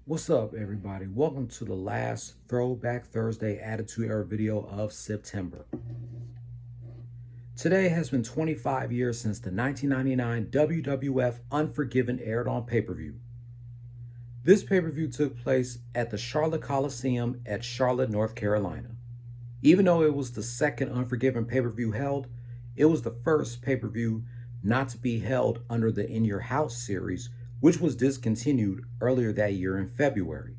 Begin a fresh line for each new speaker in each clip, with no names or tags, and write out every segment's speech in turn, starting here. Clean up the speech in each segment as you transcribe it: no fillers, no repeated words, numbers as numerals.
What's up, everybody? Welcome to the last Throwback Thursday Attitude Era video of September. Today has been 25 years since the 1999 WWF Unforgiven aired on pay-per-view. This pay-per-view took place at the Charlotte Coliseum at Charlotte, North Carolina. Even though it was the second Unforgiven pay-per-view held, it was the first pay-per-view not to be held under the In Your House series, which was discontinued earlier that year in February.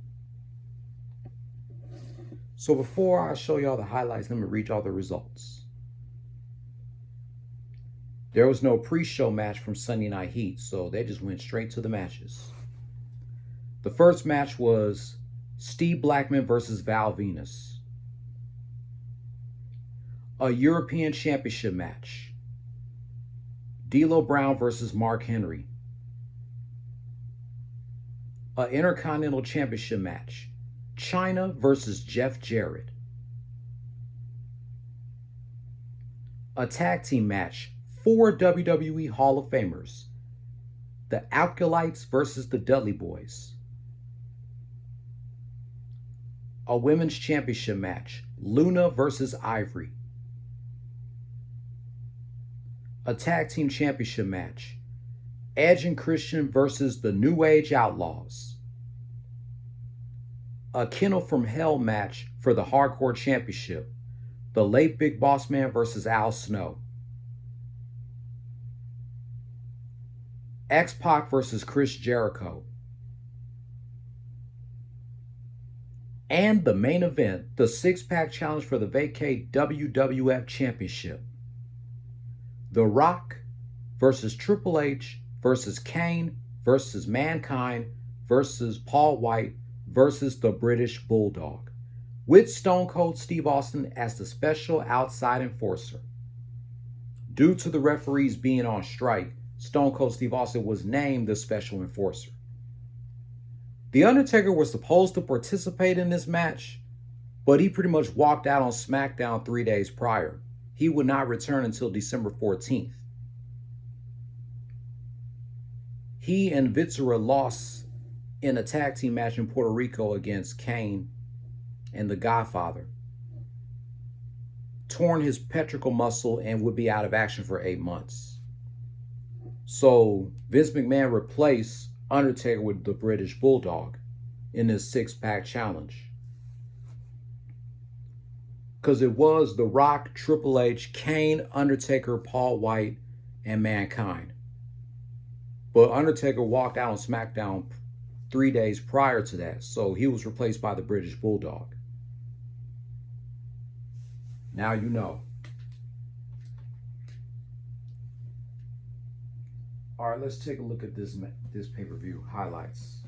So before I show y'all the highlights, let me read y'all the results. There was no pre-show match from Sunday Night Heat, so they just went straight to the matches. The first match was Steve Blackman versus Val Venus. A European Championship match. D'Lo Brown versus Mark Henry. An Intercontinental Championship match. China versus Jeff Jarrett. A tag team match. 4 WWE Hall of Famers. The Alkalites versus the Dudley Boys. A Women's Championship match. Luna versus Ivory. A Tag Team Championship match. Edge and Christian versus the New Age Outlaws. A Kennel from Hell match for the Hardcore Championship. The Late Big Boss Man versus Al Snow. X-Pac versus Chris Jericho. And the main event, the six-pack challenge for the vacant WWF Championship. The Rock versus Triple H versus Kane versus Mankind versus Paul White versus the British Bulldog, with Stone Cold Steve Austin as the special outside enforcer. Due to the referees being on strike, Stone Cold Steve Austin was named the special enforcer. The Undertaker was supposed to participate in this match, but he pretty much walked out on SmackDown 3 days prior. He would not return until December 14th. He and Vitsera lost in a tag team match in Puerto Rico against Kane and the Godfather, torn his petrichal muscle and would be out of action for 8 months. So Vince McMahon replaced Undertaker with the British Bulldog in this six-pack challenge. Because it was The Rock, Triple H, Kane, Undertaker, Paul White, and Mankind. But Undertaker walked out on SmackDown 3 days prior to that, so he was replaced by the British Bulldog. Now you know. All right, let's take a look at this pay-per-view highlights.